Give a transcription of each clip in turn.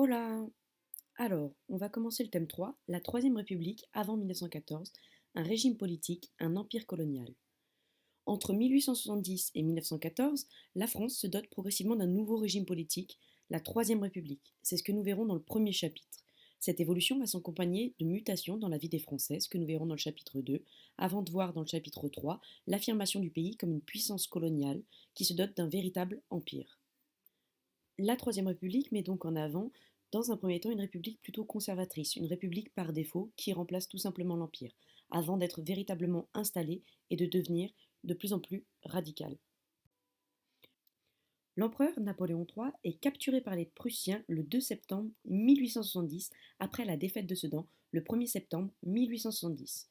Hola! Alors, on va commencer le thème 3, la Troisième République avant 1914, un régime politique, un empire colonial. Entre 1870 et 1914, la France se dote progressivement d'un nouveau régime politique, la Troisième République. C'est ce que nous verrons dans le premier chapitre. Cette évolution va s'accompagner de mutations dans la vie des Français, ce que nous verrons dans le chapitre 2, avant de voir dans le chapitre 3 l'affirmation du pays comme une puissance coloniale qui se dote d'un véritable empire. La Troisième République met donc en avant, dans un premier temps, une république plutôt conservatrice, une république par défaut qui remplace tout simplement l'Empire, avant d'être véritablement installée et de devenir de plus en plus radicale. L'empereur Napoléon III est capturé par les Prussiens le 2 septembre 1870, après la défaite de Sedan, le 1er septembre 1870.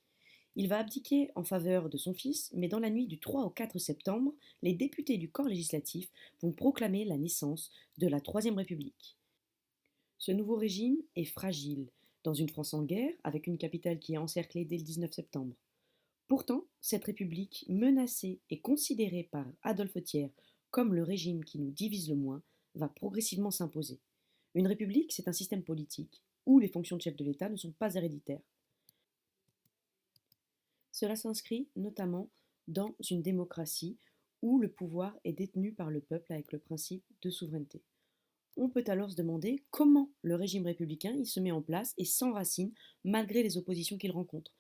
Il va abdiquer en faveur de son fils, mais dans la nuit du 3 au 4 septembre, les députés du corps législatif vont proclamer la naissance de la Troisième République. Ce nouveau régime est fragile, dans une France en guerre, avec une capitale qui est encerclée dès le 19 septembre. Pourtant, cette république menacée et considérée par Adolphe Thiers comme le régime qui nous divise le moins, va progressivement s'imposer. Une république, c'est un système politique où les fonctions de chef de l'État ne sont pas héréditaires. Cela s'inscrit notamment dans une démocratie où le pouvoir est détenu par le peuple avec le principe de souveraineté. On peut alors se demander comment le régime républicain il se met en place et s'enracine malgré les oppositions qu'il rencontre.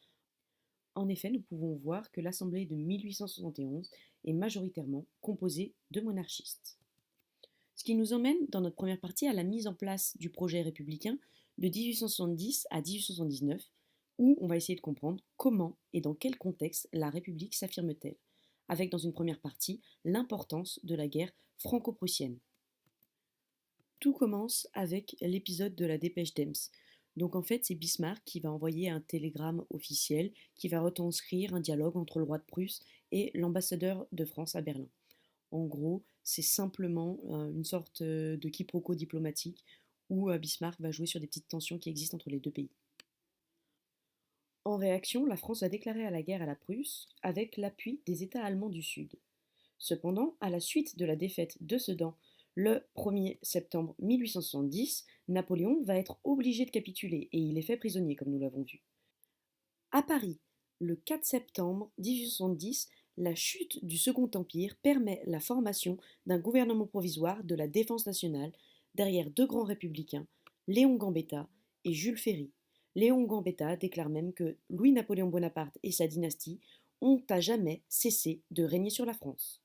En effet, nous pouvons voir que l'Assemblée de 1871 est majoritairement composée de monarchistes. Ce qui nous emmène dans notre première partie à la mise en place du projet républicain de 1870 à 1879, où on va essayer de comprendre comment et dans quel contexte la République s'affirme-t-elle, avec dans une première partie l'importance de la guerre franco-prussienne. Tout commence avec l'épisode de la dépêche d'Ems. Donc en fait, c'est Bismarck qui va envoyer un télégramme officiel qui va retranscrire un dialogue entre le roi de Prusse et l'ambassadeur de France à Berlin. En gros, c'est simplement une sorte de quiproquo diplomatique où Bismarck va jouer sur des petites tensions qui existent entre les deux pays. En réaction, la France va déclarer la guerre à la Prusse avec l'appui des États allemands du Sud. Cependant, à la suite de la défaite de Sedan le 1er septembre 1870, Napoléon va être obligé de capituler et il est fait prisonnier, comme nous l'avons vu. À Paris, le 4 septembre 1870, la chute du Second Empire permet la formation d'un gouvernement provisoire de la défense nationale derrière deux grands républicains, Léon Gambetta et Jules Ferry. Léon Gambetta déclare même que Louis-Napoléon Bonaparte et sa dynastie ont à jamais cessé de régner sur la France.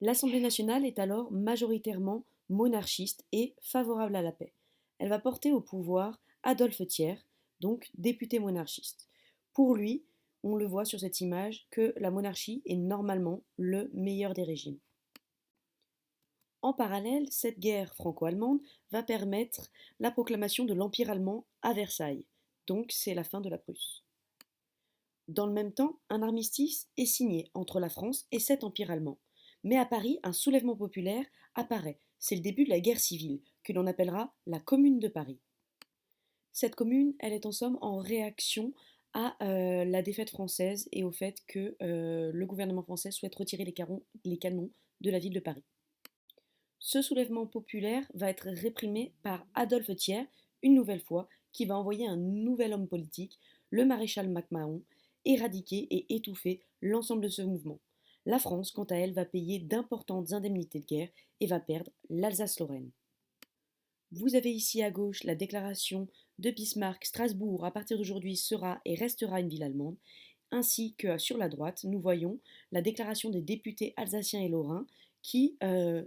L'Assemblée nationale est alors majoritairement monarchiste et favorable à la paix. Elle va porter au pouvoir Adolphe Thiers, donc député monarchiste. Pour lui, on le voit sur cette image, que la monarchie est normalement le meilleur des régimes. En parallèle, cette guerre franco-allemande va permettre la proclamation de l'Empire allemand à Versailles, donc c'est la fin de la Prusse. Dans le même temps, un armistice est signé entre la France et cet empire allemand. Mais à Paris, un soulèvement populaire apparaît. C'est le début de la guerre civile, que l'on appellera la Commune de Paris. Cette commune, elle est en somme en réaction à la défaite française et au fait que le gouvernement français souhaite retirer les canons de la ville de Paris. Ce soulèvement populaire va être réprimé par Adolphe Thiers, une nouvelle fois, qui va envoyer un nouvel homme politique, le maréchal MacMahon, éradiquer et étouffer l'ensemble de ce mouvement. La France, quant à elle, va payer d'importantes indemnités de guerre et va perdre l'Alsace-Lorraine. Vous avez ici à gauche la déclaration de Bismarck: Strasbourg, à partir d'aujourd'hui, sera et restera une ville allemande, ainsi que sur la droite, nous voyons la déclaration des députés alsaciens et lorrains qui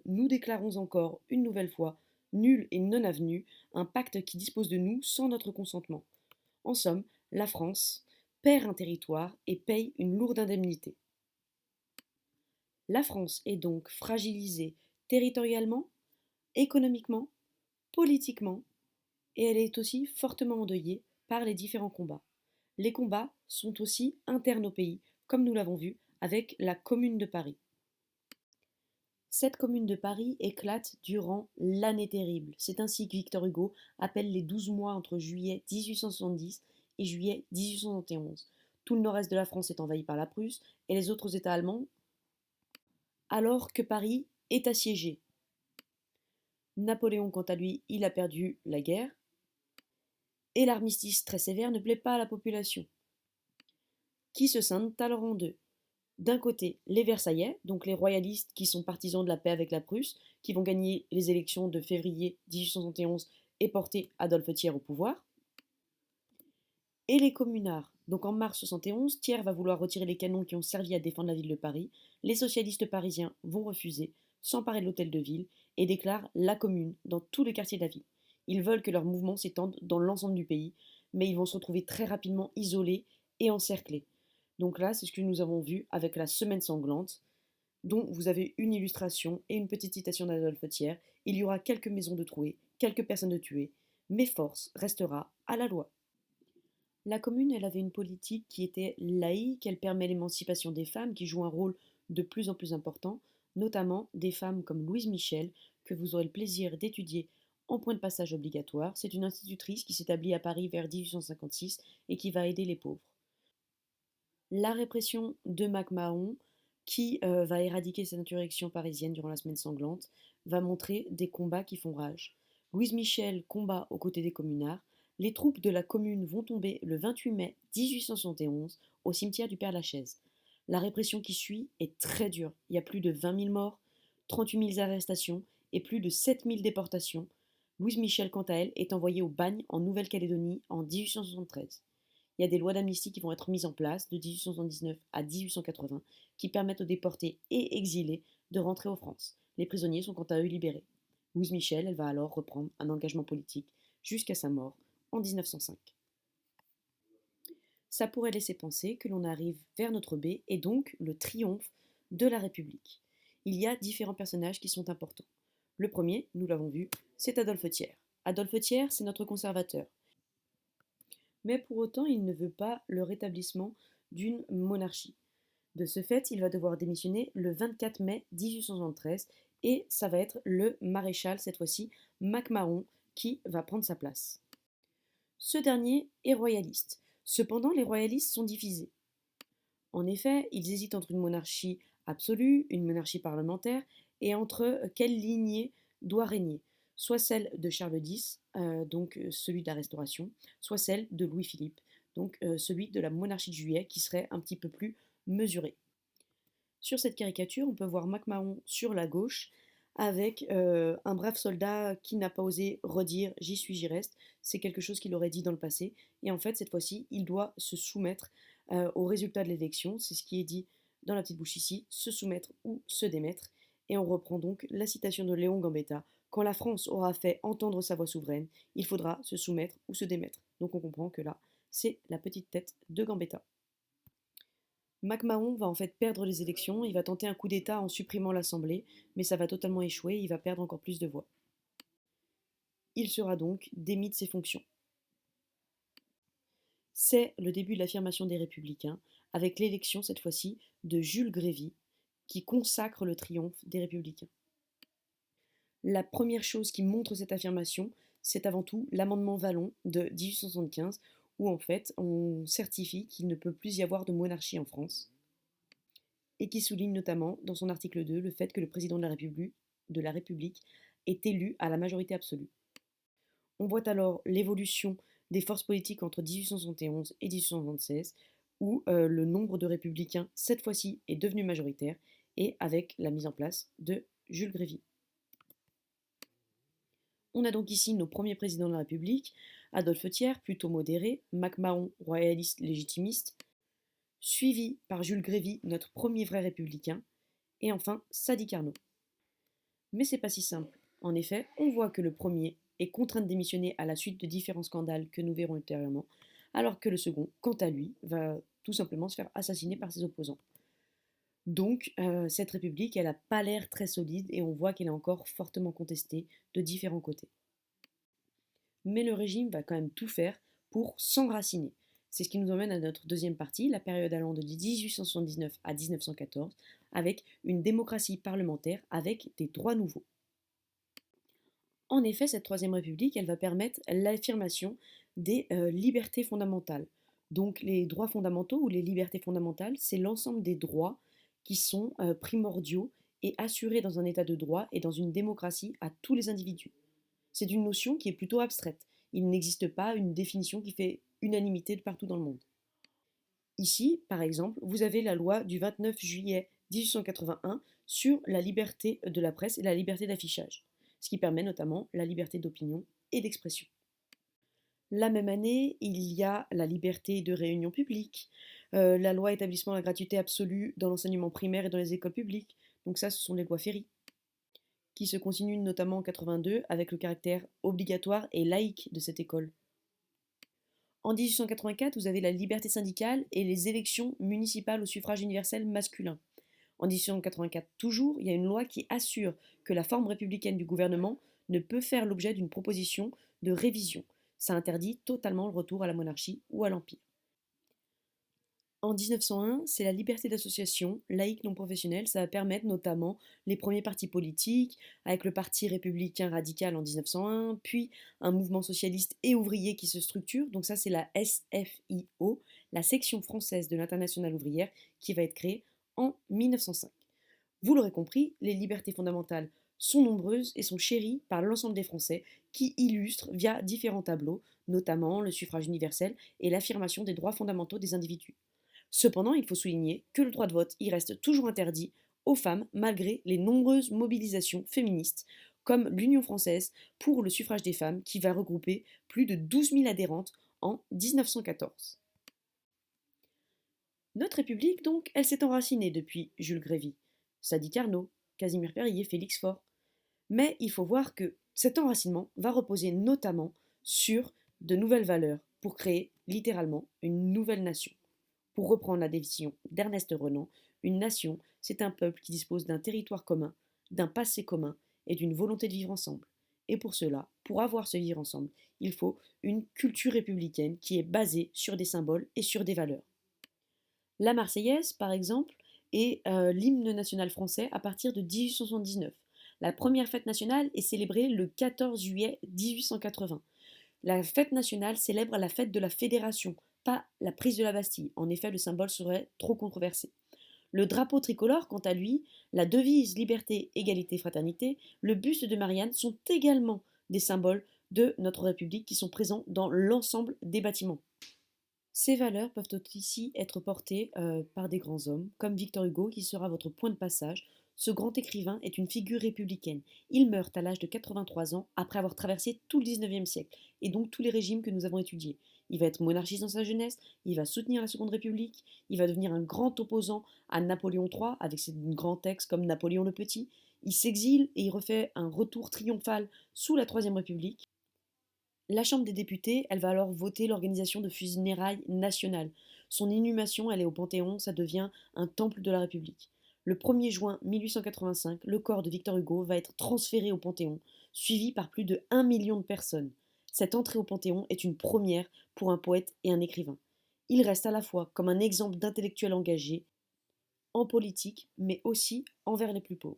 nous déclarons encore une nouvelle fois nul et non avenu, un pacte qui dispose de nous sans notre consentement. En somme, la France perd un territoire et paye une lourde indemnité. La France est donc fragilisée territorialement, économiquement, politiquement, et elle est aussi fortement endeuillée par les différents combats. Les combats sont aussi internes au pays, comme nous l'avons vu avec la Commune de Paris. Cette Commune de Paris éclate durant l'année terrible. C'est ainsi que Victor Hugo appelle les 12 mois entre juillet 1870 et juillet 1871. Tout le nord-est de la France est envahi par la Prusse et les autres États allemands, alors que Paris est assiégé. Napoléon, quant à lui, il a perdu la guerre, et l'armistice très sévère ne plaît pas à la population, qui se scinde alors en deux. D'un côté, les Versaillais, donc les royalistes qui sont partisans de la paix avec la Prusse, qui vont gagner les élections de février 1871 et porter Adolphe Thiers au pouvoir, et les communards. Donc en mars 71, Thiers va vouloir retirer les canons qui ont servi à défendre la ville de Paris. Les socialistes parisiens vont refuser, s'emparer de l'hôtel de ville et déclarent la commune dans tous les quartiers de la ville. Ils veulent que leur mouvement s'étende dans l'ensemble du pays, mais ils vont se retrouver très rapidement isolés et encerclés. Donc là, c'est ce que nous avons vu avec la Semaine sanglante, dont vous avez une illustration et une petite citation d'Adolphe Thiers. Il y aura quelques maisons de trouées, quelques personnes de tuées, mais force restera à la loi. La commune, elle avait une politique qui était laïque, elle permet l'émancipation des femmes qui jouent un rôle de plus en plus important, notamment des femmes comme Louise Michel, que vous aurez le plaisir d'étudier en point de passage obligatoire. C'est une institutrice qui s'établit à Paris vers 1856 et qui va aider les pauvres. La répression de MacMahon, qui va éradiquer cette insurrection parisienne durant la semaine sanglante, va montrer des combats qui font rage. Louise Michel combat aux côtés des communards. Les troupes de la commune vont tomber le 28 mai 1871 au cimetière du Père-Lachaise. La répression qui suit est très dure. Il y a plus de 20 000 morts, 38 000 arrestations et plus de 7 000 déportations. Louise Michel, quant à elle, est envoyée au bagne en Nouvelle-Calédonie en 1873. Il y a des lois d'amnistie qui vont être mises en place de 1879 à 1880 qui permettent aux déportés et exilés de rentrer en France. Les prisonniers sont quant à eux libérés. Louise Michel, elle va alors reprendre un engagement politique jusqu'à sa mort en 1905. Ça pourrait laisser penser que l'on arrive vers notre baie et donc le triomphe de la République. Il y a différents personnages qui sont importants. Le premier, nous l'avons vu, c'est Adolphe Thiers. Adolphe Thiers, c'est notre conservateur. Mais pour autant, il ne veut pas le rétablissement d'une monarchie. De ce fait, il va devoir démissionner le 24 mai 1873 et ça va être le maréchal, cette fois-ci, MacMahon, qui va prendre sa place. Ce dernier est royaliste. Cependant, les royalistes sont divisés. En effet, ils hésitent entre une monarchie absolue, une monarchie parlementaire, et entre quelle lignée doit régner, soit celle de Charles X, donc celui de la Restauration, soit celle de Louis-Philippe, donc celui de la monarchie de Juillet, qui serait un petit peu plus mesuré. Sur cette caricature, on peut voir MacMahon sur la gauche, avec un brave soldat qui n'a pas osé redire j'y suis, j'y reste. C'est quelque chose qu'il aurait dit dans le passé. Et en fait, cette fois-ci, il doit se soumettre au résultat de l'élection. C'est ce qui est dit dans la petite bouche ici, se soumettre ou se démettre. Et on reprend donc la citation de Léon Gambetta. Quand la France aura fait entendre sa voix souveraine, il faudra se soumettre ou se démettre. Donc on comprend que là, c'est la petite tête de Gambetta. MacMahon va en fait perdre les élections, il va tenter un coup d'État en supprimant l'Assemblée, mais ça va totalement échouer, il va perdre encore plus de voix. Il sera donc démis de ses fonctions. C'est le début de l'affirmation des Républicains, avec l'élection cette fois-ci de Jules Grévy, qui consacre le triomphe des Républicains. La première chose qui montre cette affirmation, c'est avant tout l'amendement Vallon de 1875, où en fait on certifie qu'il ne peut plus y avoir de monarchie en France, et qui souligne notamment dans son article 2 le fait que le président de la République est élu à la majorité absolue. On voit alors l'évolution des forces politiques entre 1871 et 1876, où le nombre de républicains, cette fois-ci, est devenu majoritaire, et avec la mise en place de Jules Grévy. On a donc ici nos premiers présidents de la République, Adolphe Thiers, plutôt modéré, MacMahon, royaliste légitimiste, suivi par Jules Grévy, notre premier vrai républicain, et enfin Sadi Carnot. Mais c'est pas si simple. En effet, on voit que le premier est contraint de démissionner à la suite de différents scandales que nous verrons ultérieurement, alors que le second, quant à lui, va tout simplement se faire assassiner par ses opposants. Donc, cette république, elle n'a pas l'air très solide et on voit qu'elle est encore fortement contestée de différents côtés. Mais le régime va quand même tout faire pour s'enraciner. C'est ce qui nous emmène à notre deuxième partie, la période allant de 1879 à 1914, avec une démocratie parlementaire avec des droits nouveaux. En effet, cette Troisième République, elle va permettre l'affirmation des libertés fondamentales. Donc les droits fondamentaux ou les libertés fondamentales, c'est l'ensemble des droits qui sont primordiaux et assurée dans un état de droit et dans une démocratie à tous les individus. C'est une notion qui est plutôt abstraite. Il n'existe pas une définition qui fait unanimité de partout dans le monde. Ici, par exemple, vous avez la loi du 29 juillet 1881 sur la liberté de la presse et la liberté d'affichage, ce qui permet notamment la liberté d'opinion et d'expression. La même année, il y a la liberté de réunion publique, la loi établissant la gratuité absolue dans l'enseignement primaire et dans les écoles publiques. Donc ça, ce sont les lois Ferry, qui se continuent notamment en 82 avec le caractère obligatoire et laïque de cette école. En 1884, vous avez la liberté syndicale et les élections municipales au suffrage universel masculin. En 1884 toujours, il y a une loi qui assure que la forme républicaine du gouvernement ne peut faire l'objet d'une proposition de révision. Ça interdit totalement le retour à la monarchie ou à l'empire. En 1901, c'est la liberté d'association, laïque non professionnelle. Ça va permettre notamment les premiers partis politiques, avec le Parti républicain radical en 1901, puis un mouvement socialiste et ouvrier qui se structure. Donc ça, c'est la SFIO, la section française de l'Internationale ouvrière, qui va être créée en 1905. Vous l'aurez compris, les libertés fondamentales sont nombreuses et sont chéries par l'ensemble des Français qui illustrent via différents tableaux, notamment le suffrage universel et l'affirmation des droits fondamentaux des individus. Cependant, il faut souligner que le droit de vote y reste toujours interdit aux femmes malgré les nombreuses mobilisations féministes, comme l'Union française pour le suffrage des femmes qui va regrouper plus de 12 000 adhérentes en 1914. Notre République, donc, elle s'est enracinée depuis Jules Grévy, Sadi Carnot, Casimir Perier, Félix Faure. Mais il faut voir que cet enracinement va reposer notamment sur de nouvelles valeurs pour créer littéralement une nouvelle nation. Pour reprendre la définition d'Ernest Renan, une nation, c'est un peuple qui dispose d'un territoire commun, d'un passé commun et d'une volonté de vivre ensemble. Et pour cela, pour avoir ce vivre ensemble, il faut une culture républicaine qui est basée sur des symboles et sur des valeurs. La Marseillaise, par exemple, est l'hymne national français à partir de 1879. La première fête nationale est célébrée le 14 juillet 1880. La fête nationale célèbre la fête de la Fédération, pas la prise de la Bastille. En effet, le symbole serait trop controversé. Le drapeau tricolore, quant à lui, la devise liberté, égalité, fraternité, le buste de Marianne sont également des symboles de notre République qui sont présents dans l'ensemble des bâtiments. Ces valeurs peuvent aussi être portées par des grands hommes, comme Victor Hugo, qui sera votre point de passage. Ce grand écrivain est une figure républicaine. Il meurt à l'âge de 83 ans après avoir traversé tout le 19e siècle, et donc tous les régimes que nous avons étudiés. Il va être monarchiste dans sa jeunesse, il va soutenir la Seconde République, il va devenir un grand opposant à Napoléon III, avec ses grands textes comme Napoléon le Petit. Il s'exile et il refait un retour triomphal sous la Troisième République. La Chambre des députés, elle va alors voter l'organisation de funérailles nationales. Son inhumation, elle est au Panthéon, ça devient un temple de la République. Le 1er juin 1885, le corps de Victor Hugo va être transféré au Panthéon, suivi par plus de 1 million de personnes. Cette entrée au Panthéon est une première pour un poète et un écrivain. Il reste à la fois comme un exemple d'intellectuel engagé en politique, mais aussi envers les plus pauvres.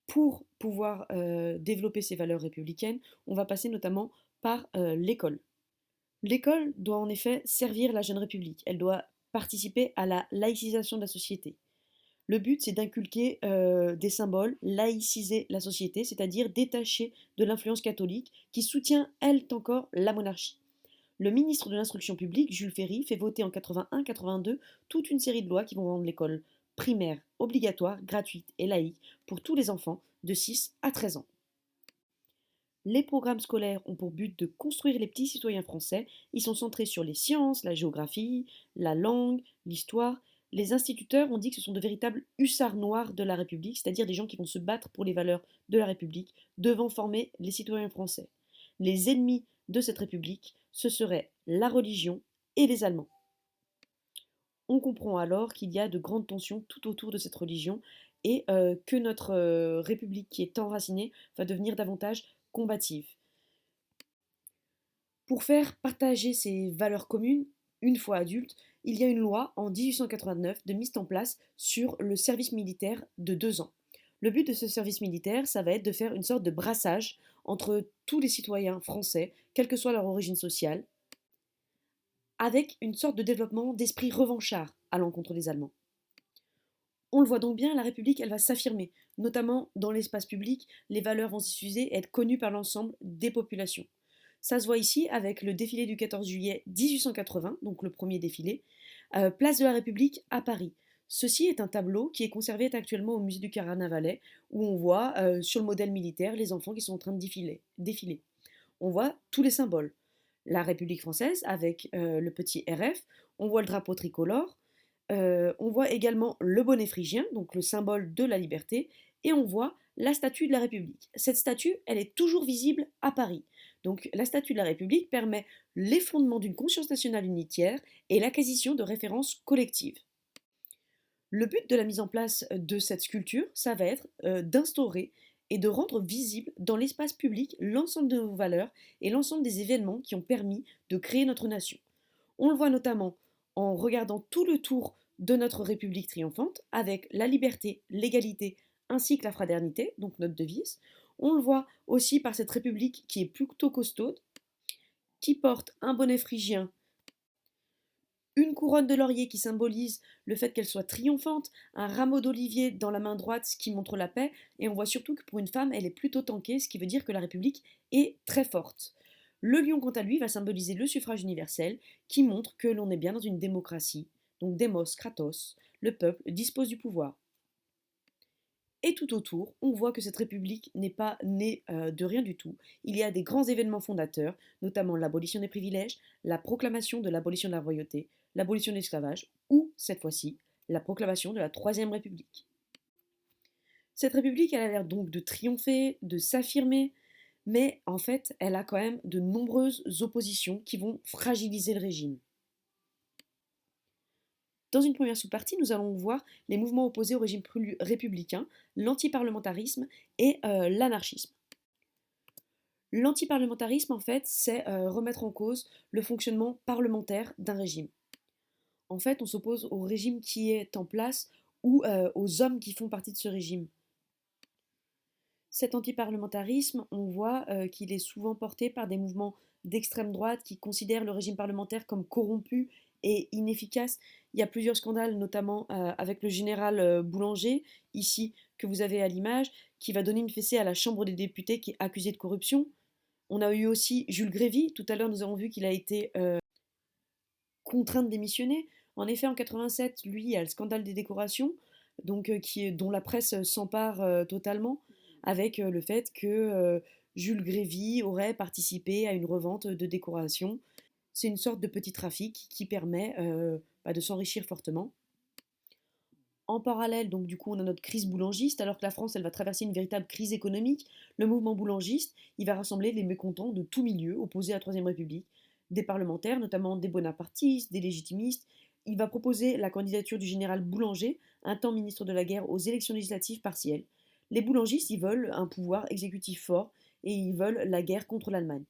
Pour pouvoir développer ces valeurs républicaines, on va passer notamment par l'école. L'école doit en effet servir la jeune République, elle doit participer à la laïcisation de la société. Le but, c'est d'inculquer des symboles, laïciser la société, c'est-à-dire détacher de l'influence catholique qui soutient, elle encore, la monarchie. Le ministre de l'Instruction publique, Jules Ferry, fait voter en 81-82 toute une série de lois qui vont rendre l'école primaire obligatoire, gratuite et laïque pour tous les enfants de 6 à 13 ans. Les programmes scolaires ont pour but de construire les petits citoyens français. Ils sont centrés sur les sciences, la géographie, la langue, l'histoire. Les instituteurs ont dit que ce sont de véritables hussards noirs de la République, c'est-à-dire des gens qui vont se battre pour les valeurs de la République, devant former les citoyens français. Les ennemis de cette République, ce seraient la religion et les Allemands. On comprend alors qu'il y a de grandes tensions tout autour de cette religion et que notre République qui est enracinée va devenir davantage combative. Pour faire partager ces valeurs communes, une fois adulte, il y a une loi en 1889 de mise en place sur le service militaire de 2 ans. Le but de ce service militaire, ça va être de faire une sorte de brassage entre tous les citoyens français, quelle que soit leur origine sociale, avec une sorte de développement d'esprit revanchard à l'encontre des Allemands. On le voit donc bien, la République, elle va s'affirmer, notamment dans l'espace public, les valeurs vont s'y diffuser et être connues par l'ensemble des populations. Ça se voit ici avec le défilé du 14 juillet 1880, donc le premier défilé, place de la République à Paris. Ceci est un tableau qui est conservé actuellement au musée du Carnavalet, où on voit sur le modèle militaire les enfants qui sont en train de défiler. On voit tous les symboles. La République française avec le petit RF, on voit le drapeau tricolore, on voit également le bonnet phrygien, donc le symbole de la liberté, et on voit la statue de la République. Cette statue, elle est toujours visible à Paris. Donc la statue de la République permet les fondements d'une conscience nationale unitaire et l'acquisition de références collectives. Le but de la mise en place de cette sculpture, ça va être d'instaurer et de rendre visible dans l'espace public l'ensemble de nos valeurs et l'ensemble des événements qui ont permis de créer notre nation. On le voit notamment en regardant tout le tour de notre République triomphante avec la liberté, l'égalité ainsi que la fraternité, donc notre devise. On le voit aussi par cette République qui est plutôt costaude, qui porte un bonnet phrygien, une couronne de laurier qui symbolise le fait qu'elle soit triomphante, un rameau d'olivier dans la main droite ce qui montre la paix, et on voit surtout que pour une femme, elle est plutôt tankée, ce qui veut dire que la République est très forte. Le lion, quant à lui, va symboliser le suffrage universel, qui montre que l'on est bien dans une démocratie. Donc Demos, Kratos, le peuple dispose du pouvoir. Et tout autour, on voit que cette république n'est pas née de rien du tout. Il y a des grands événements fondateurs, notamment l'abolition des privilèges, la proclamation de l'abolition de la royauté, l'abolition de l'esclavage, ou, cette fois-ci, la proclamation de la Troisième République. Cette république, elle a l'air donc de triompher, de s'affirmer, mais en fait, elle a quand même de nombreuses oppositions qui vont fragiliser le régime. Dans une première sous-partie, nous allons voir les mouvements opposés au régime républicain, l'antiparlementarisme et l'anarchisme. L'antiparlementarisme, en fait, c'est remettre en cause le fonctionnement parlementaire d'un régime. En fait, on s'oppose au régime qui est en place ou aux hommes qui font partie de ce régime. Cet antiparlementarisme, on voit qu'il est souvent porté par des mouvements d'extrême droite qui considèrent le régime parlementaire comme corrompu et inefficace. Il y a plusieurs scandales, notamment avec le général Boulanger, ici, que vous avez à l'image, qui va donner une fessée à la Chambre des députés qui est accusée de corruption. On a eu aussi Jules Grévy. Tout à l'heure, nous avons vu qu'il a été contraint de démissionner. En effet, en 87, lui, il y a le scandale des décorations, donc, dont la presse s'empare totalement, avec le fait que Jules Grévy aurait participé à une revente de décorations. C'est une sorte de petit trafic qui permet de s'enrichir fortement. En parallèle, donc du coup, on a notre crise boulangiste, alors que la France, elle va traverser une véritable crise économique. Le mouvement boulangiste, il va rassembler les mécontents de tout milieu, opposés à la Troisième République, des parlementaires, notamment des bonapartistes, des légitimistes. Il va proposer la candidature du général Boulanger, un temps ministre de la guerre, aux élections législatives partielles. Les boulangistes, ils veulent un pouvoir exécutif fort et ils veulent la guerre contre l'Allemagne.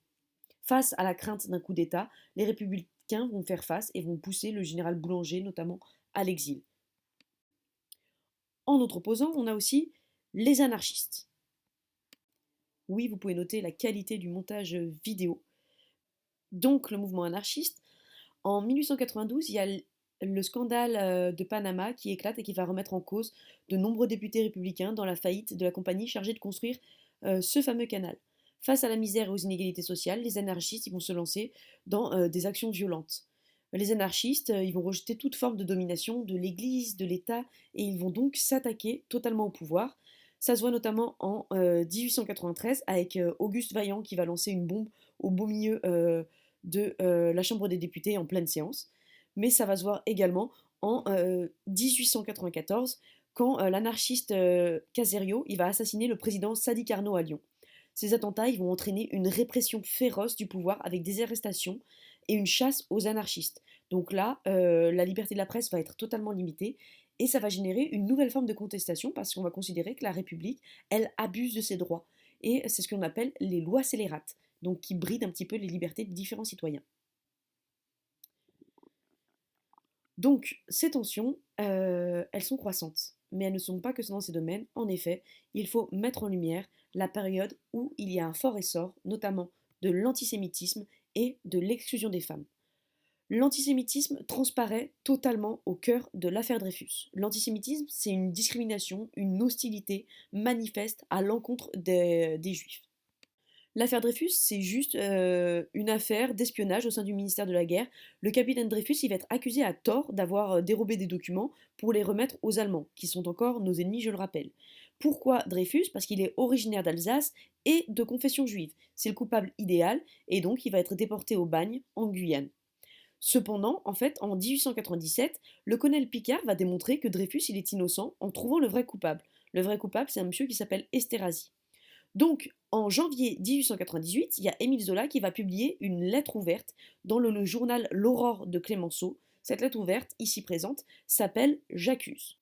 Face à la crainte d'un coup d'État, les républicains vont faire face et vont pousser le général Boulanger, notamment, à l'exil. En autre opposant, on a aussi les anarchistes. Oui, vous pouvez noter la qualité du montage vidéo. Donc, le mouvement anarchiste. En 1892, il y a le scandale de Panama qui éclate et qui va remettre en cause de nombreux députés républicains dans la faillite de la compagnie chargée de construire ce fameux canal. Face à la misère et aux inégalités sociales, les anarchistes ils vont se lancer dans des actions violentes. Les anarchistes, ils vont rejeter toute forme de domination de l'Église, de l'État, et ils vont donc s'attaquer totalement au pouvoir. Ça se voit notamment en 1893 avec Auguste Vaillant qui va lancer une bombe au beau milieu de la Chambre des députés en pleine séance. Mais ça va se voir également en 1894 quand l'anarchiste Caserio il va assassiner le président Sadi Carnot à Lyon. Ces attentats ils vont entraîner une répression féroce du pouvoir avec des arrestations et une chasse aux anarchistes. Donc là, la liberté de la presse va être totalement limitée et ça va générer une nouvelle forme de contestation parce qu'on va considérer que la République, elle abuse de ses droits. Et c'est ce qu'on appelle les lois scélérates, donc qui brident un petit peu les libertés de différents citoyens. Donc, ces tensions, elles sont croissantes, mais elles ne sont pas que dans ces domaines. En effet, il faut mettre en lumière la période où il y a un fort essor, notamment de l'antisémitisme et de l'exclusion des femmes. L'antisémitisme transparaît totalement au cœur de l'affaire Dreyfus. L'antisémitisme, c'est une discrimination, une hostilité manifeste à l'encontre des Juifs. L'affaire Dreyfus, c'est juste une affaire d'espionnage au sein du ministère de la Guerre. Le capitaine Dreyfus, il va être accusé à tort d'avoir dérobé des documents pour les remettre aux Allemands, qui sont encore nos ennemis, je le rappelle. Pourquoi Dreyfus? Parce qu'il est originaire d'Alsace et de confession juive. C'est le coupable idéal, et donc il va être déporté au bagne, en Guyane. Cependant, en fait, en 1897, le colonel Picard va démontrer que Dreyfus il est innocent en trouvant le vrai coupable. Le vrai coupable, c'est un monsieur qui s'appelle Esterhazy. Donc, en janvier 1898, il y a Émile Zola qui va publier une lettre ouverte dans le journal L'Aurore de Clémenceau. Cette lettre ouverte, ici présente, s'appelle J'accuse.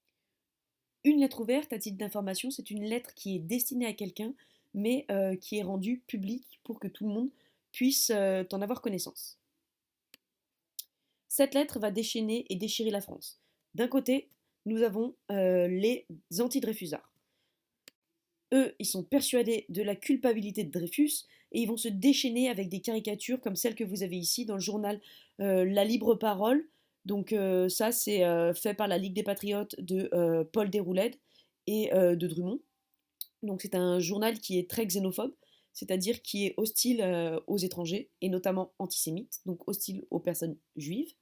Une lettre ouverte, à titre d'information, c'est une lettre qui est destinée à quelqu'un, mais qui est rendue publique pour que tout le monde puisse en avoir connaissance. Cette lettre va déchaîner et déchirer la France. D'un côté, nous avons les anti-Dreyfusards. Eux, ils sont persuadés de la culpabilité de Dreyfus et ils vont se déchaîner avec des caricatures comme celle que vous avez ici dans le journal La Libre Parole. Donc ça, c'est fait par la Ligue des Patriotes de Paul Déroulède et de Drummond. Donc c'est un journal qui est très xénophobe, c'est-à-dire qui est hostile aux étrangers et notamment antisémite, donc hostile aux personnes juives.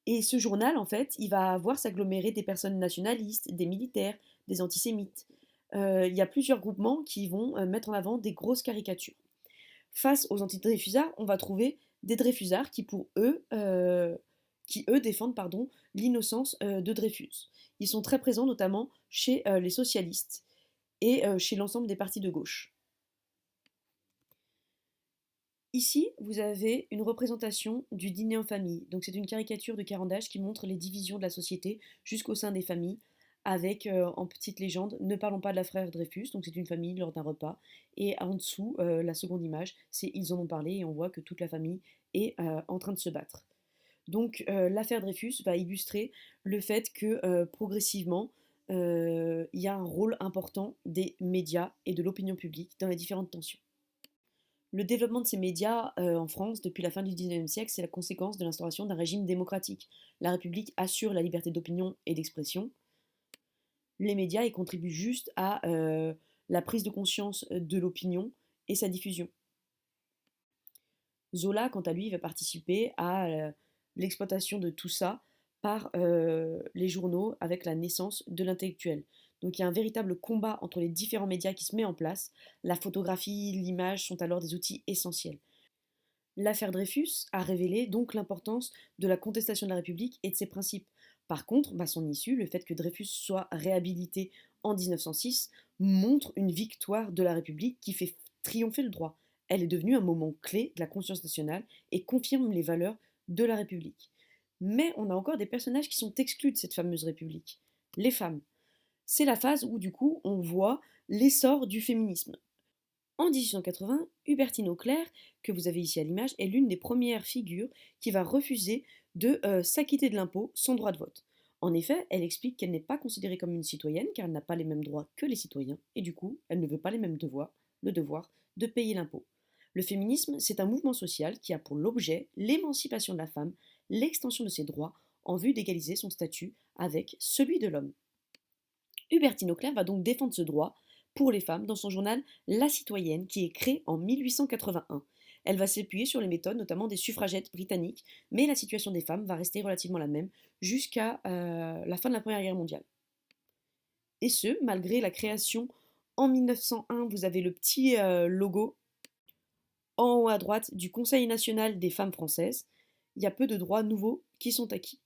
Et ce journal, en fait, il va voir s'agglomérer des personnes nationalistes, des militaires, des antisémites. Il y a plusieurs groupements qui vont mettre en avant des grosses caricatures. Face aux anti-Dreyfusards, on va trouver des Dreyfusards qui eux défendent pardon, l'innocence de Dreyfus. Ils sont très présents notamment chez les socialistes et chez l'ensemble des partis de gauche. Ici, vous avez une représentation du dîner en famille. Donc c'est une caricature de Carandache qui montre les divisions de la société jusqu'au sein des familles, avec en petite légende ne parlons pas de la frère Dreyfus, donc c'est une famille lors d'un repas. Et en dessous, la seconde image, c'est ils en ont parlé et on voit que toute la famille est en train de se battre. Donc l'affaire Dreyfus va illustrer le fait que progressivement, il y a un rôle important des médias et de l'opinion publique dans les différentes tensions. Le développement de ces médias en France depuis la fin du XIXe siècle, c'est la conséquence de l'instauration d'un régime démocratique. La République assure la liberté d'opinion et d'expression. Les médias y contribuent juste à la prise de conscience de l'opinion et sa diffusion. Zola, quant à lui, va participer à l'exploitation de tout ça par les journaux avec la naissance de l'intellectuel. Donc il y a un véritable combat entre les différents médias qui se met en place. La photographie, l'image sont alors des outils essentiels. L'affaire Dreyfus a révélé donc l'importance de la contestation de la République et de ses principes. Par contre, son issue, le fait que Dreyfus soit réhabilité en 1906, montre une victoire de la République qui fait triompher le droit. Elle est devenue un moment clé de la conscience nationale et confirme les valeurs de la République. Mais on a encore des personnages qui sont exclus de cette fameuse République. Les femmes. C'est la phase où du coup on voit l'essor du féminisme. En 1880, Hubertine Auclair, que vous avez ici à l'image, est l'une des premières figures qui va refuser de s'acquitter de l'impôt sans droit de vote. En effet, elle explique qu'elle n'est pas considérée comme une citoyenne car elle n'a pas les mêmes droits que les citoyens et du coup, elle ne veut pas les mêmes devoirs, le devoir de payer l'impôt. Le féminisme, c'est un mouvement social qui a pour l'objet l'émancipation de la femme, l'extension de ses droits en vue d'égaliser son statut avec celui de l'homme. Hubertine Auclair va donc défendre ce droit pour les femmes dans son journal La Citoyenne qui est créé en 1881. Elle va s'appuyer sur les méthodes notamment des suffragettes britanniques, mais la situation des femmes va rester relativement la même jusqu'à la fin de la Première Guerre mondiale. Et ce, malgré la création en 1901, vous avez le petit logo en haut à droite du Conseil national des femmes françaises. Il y a peu de droits nouveaux qui sont acquis.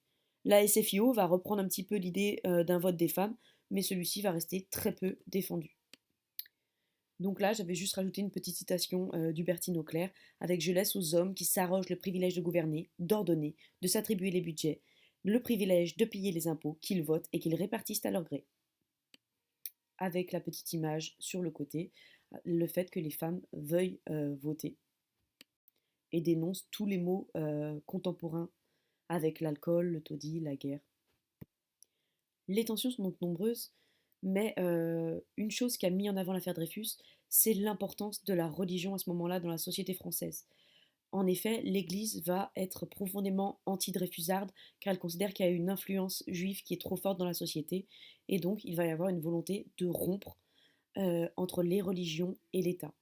La SFIO va reprendre un petit peu l'idée d'un vote des femmes, mais celui-ci va rester très peu défendu. Donc là, j'avais juste rajouté une petite citation d'Hubertine Auclair avec Je laisse aux hommes qui s'arrogent le privilège de gouverner, d'ordonner, de s'attribuer les budgets, le privilège de payer les impôts, qu'ils votent et qu'ils répartissent à leur gré. Avec la petite image sur le côté, le fait que les femmes veuillent voter et dénoncent tous les maux contemporains avec l'alcool, le taudis, la guerre. Les tensions sont donc nombreuses, mais une chose qui a mis en avant l'affaire Dreyfus, c'est l'importance de la religion à ce moment-là dans la société française. En effet, l'Église va être profondément anti-dreyfusarde car elle considère qu'il y a une influence juive qui est trop forte dans la société et donc il va y avoir une volonté de rompre entre les religions et l'État.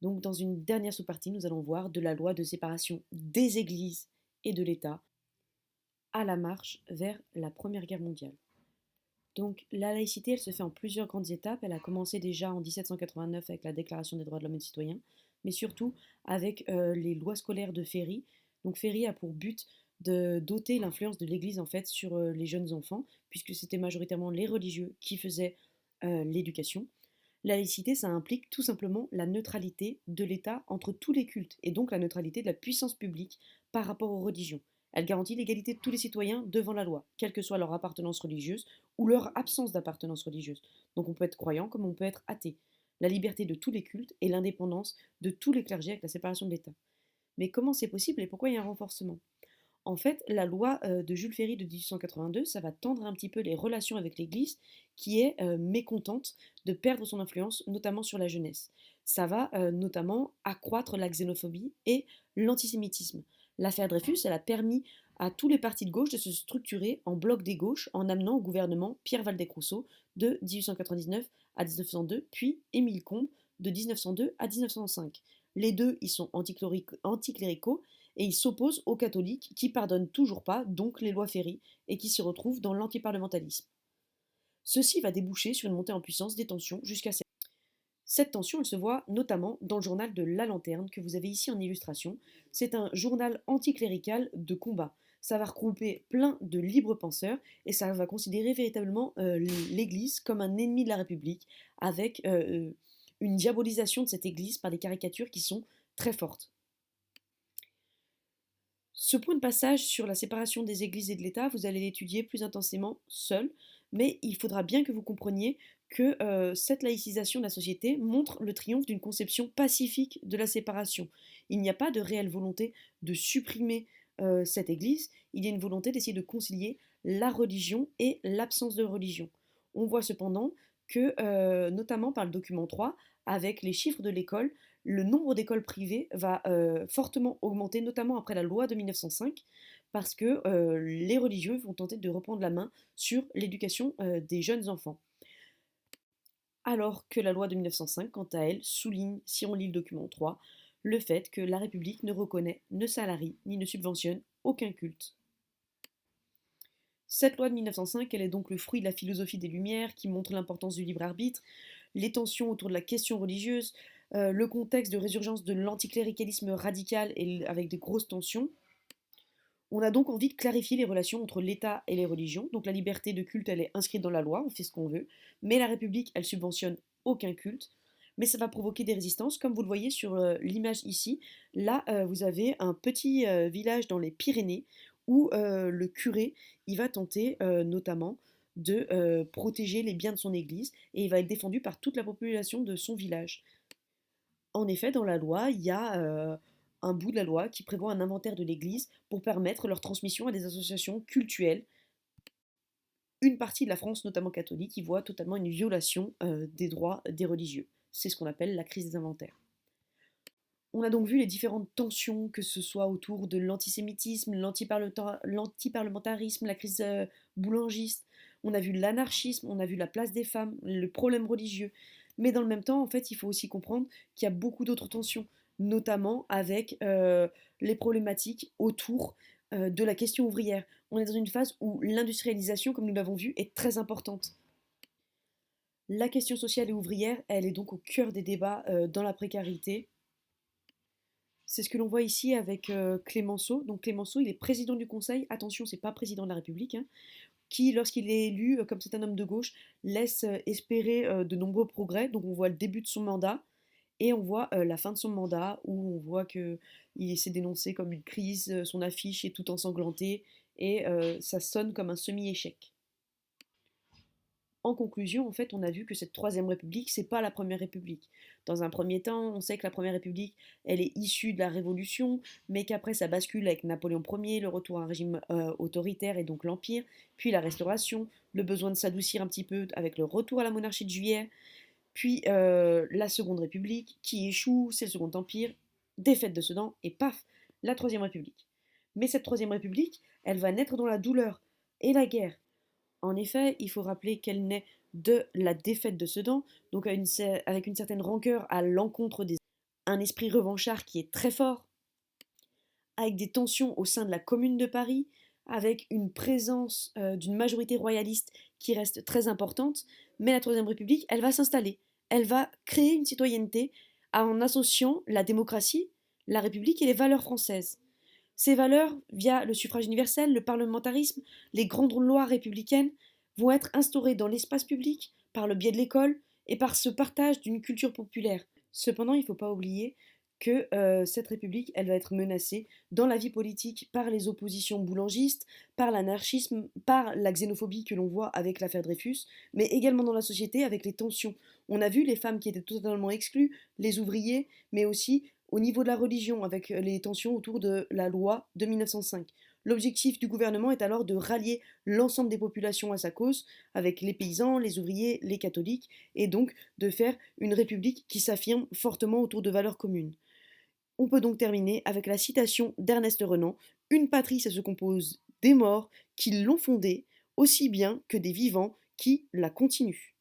Donc dans une dernière sous-partie, nous allons voir de la loi de séparation des Églises et de l'État à la marche vers la Première Guerre mondiale. Donc la laïcité, elle se fait en plusieurs grandes étapes. Elle a commencé déjà en 1789 avec la Déclaration des droits de l'homme et du citoyen, mais surtout avec les lois scolaires de Ferry. Donc Ferry a pour but de d'ôter l'influence de l'Église en fait sur les jeunes enfants, puisque c'était majoritairement les religieux qui faisaient l'éducation. La laïcité, ça implique tout simplement la neutralité de l'État entre tous les cultes, et donc la neutralité de la puissance publique par rapport aux religions. Elle garantit l'égalité de tous les citoyens devant la loi, quelle que soit leur appartenance religieuse ou leur absence d'appartenance religieuse. Donc on peut être croyant comme on peut être athée. La liberté de tous les cultes et l'indépendance de tous les clergés avec la séparation de l'État. Mais comment c'est possible et pourquoi il y a un renforcement? En fait, la loi de Jules Ferry de 1882, ça va tendre un petit peu les relations avec l'Église, qui est mécontente de perdre son influence, notamment sur la jeunesse. Ça va notamment accroître la xénophobie et l'antisémitisme. L'affaire Dreyfus, elle a permis à tous les partis de gauche de se structurer en bloc des gauches en amenant au gouvernement Pierre Valdec-Rousseau de 1899 à 1902, puis Émile Combes de 1902 à 1905. Les deux, ils sont anticléricaux et il s'oppose aux catholiques qui pardonnent toujours pas, donc les lois Ferry, et qui s'y retrouvent dans l'antiparlementarisme. Ceci va déboucher sur une montée en puissance des tensions jusqu'à cette tension, elle se voit notamment dans le journal de La Lanterne que vous avez ici en illustration. C'est un journal anticlérical de combat. Ça va regrouper plein de libres penseurs et ça va considérer véritablement l'Église comme un ennemi de la République, avec une diabolisation de cette Église par des caricatures qui sont très fortes. Ce point de passage sur la séparation des églises et de l'État, vous allez l'étudier plus intensément seul, mais il faudra bien que vous compreniez que cette laïcisation de la société montre le triomphe d'une conception pacifique de la séparation. Il n'y a pas de réelle volonté de supprimer cette Église, il y a une volonté d'essayer de concilier la religion et l'absence de religion. On voit cependant que, notamment par le document 3, avec les chiffres de l'école, le nombre d'écoles privées va fortement augmenter, notamment après la loi de 1905, parce que les religieux vont tenter de reprendre la main sur l'éducation des jeunes enfants. Alors que la loi de 1905, quant à elle, souligne, si on lit le document 3, le fait que la République ne reconnaît, ne salarie, ni ne subventionne aucun culte. Cette loi de 1905, elle est donc le fruit de la philosophie des Lumières qui montre l'importance du libre arbitre, les tensions autour de la question religieuse, le contexte de résurgence de l'anticléricalisme radical et avec des grosses tensions. On a donc envie de clarifier les relations entre l'État et les religions. Donc la liberté de culte, elle est inscrite dans la loi, on fait ce qu'on veut. Mais la République, elle subventionne aucun culte. Mais ça va provoquer des résistances, comme vous le voyez sur l'image ici. Là, vous avez un petit village dans les Pyrénées où le curé, il va tenter notamment de protéger les biens de son église et il va être défendu par toute la population de son village. En effet, dans la loi, il y a un bout de la loi qui prévoit un inventaire de l'Église pour permettre leur transmission à des associations cultuelles. Une partie de la France, notamment catholique, y voit totalement une violation des droits des religieux. C'est ce qu'on appelle la crise des inventaires. On a donc vu les différentes tensions, que ce soit autour de l'antisémitisme, l'antiparlementarisme, la crise boulangiste. On a vu l'anarchisme, on a vu la place des femmes, le problème religieux. Mais dans le même temps, en fait, il faut aussi comprendre qu'il y a beaucoup d'autres tensions, notamment avec les problématiques autour de la question ouvrière. On est dans une phase où l'industrialisation, comme nous l'avons vu, est très importante. La question sociale et ouvrière, elle est donc au cœur des débats dans la précarité. C'est ce que l'on voit ici avec Clémenceau. Donc Clémenceau, il est président du Conseil, attention, c'est pas président de la République, hein, qui, lorsqu'il est élu, comme c'est un homme de gauche, laisse espérer de nombreux progrès. Donc on voit le début de son mandat et on voit la fin de son mandat où on voit qu'il s'est dénoncé comme une crise, son affiche est tout ensanglantée et ça sonne comme un semi-échec. En conclusion, en fait, on a vu que cette troisième république, c'est pas la première république. Dans un premier temps, on sait que la première république, elle est issue de la Révolution, mais qu'après ça bascule avec Napoléon Ier, le retour à un régime autoritaire et donc l'Empire, puis la Restauration, le besoin de s'adoucir un petit peu avec le retour à la monarchie de Juillet, puis la Seconde République qui échoue, c'est le Second Empire, défaite de Sedan, et paf, la Troisième République. Mais cette Troisième République, elle va naître dans la douleur et la guerre. En effet, il faut rappeler qu'elle naît de la défaite de Sedan, donc avec une certaine rancœur à l'encontre des... Un esprit revanchard qui est très fort, avec des tensions au sein de la Commune de Paris, avec une présence d'une majorité royaliste qui reste très importante, mais la Troisième République, elle va s'installer. Elle va créer une citoyenneté en associant la démocratie, la République et les valeurs françaises. Ces valeurs, via le suffrage universel, le parlementarisme, les grandes lois républicaines, vont être instaurées dans l'espace public par le biais de l'école et par ce partage d'une culture populaire. Cependant, il ne faut pas oublier que cette République, elle va être menacée dans la vie politique par les oppositions boulangistes, par l'anarchisme, par la xénophobie que l'on voit avec l'affaire Dreyfus, mais également dans la société avec les tensions. On a vu les femmes qui étaient totalement exclues, les ouvriers, mais aussi au niveau de la religion, avec les tensions autour de la loi de 1905. L'objectif du gouvernement est alors de rallier l'ensemble des populations à sa cause, avec les paysans, les ouvriers, les catholiques, et donc de faire une république qui s'affirme fortement autour de valeurs communes. On peut donc terminer avec la citation d'Ernest Renan: Une patrie, ça se compose des morts qui l'ont fondée, aussi bien que des vivants qui la continuent.